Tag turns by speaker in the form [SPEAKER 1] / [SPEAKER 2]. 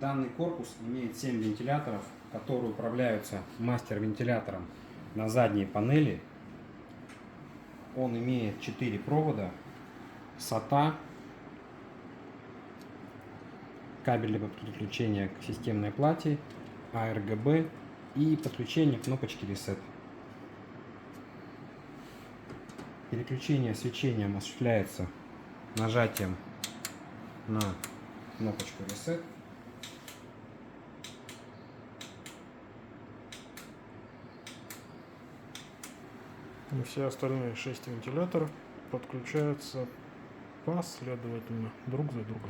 [SPEAKER 1] Данный корпус имеет 7 вентиляторов, которые управляются мастер-вентилятором на задней панели. Он имеет 4 провода, SATA, кабель для подключения к системной плате, ARGB и подключение кнопочки Reset. Переключение свечением осуществляется нажатием на кнопочку Reset.
[SPEAKER 2] И все остальные 6 вентиляторов подключаются последовательно друг за другом.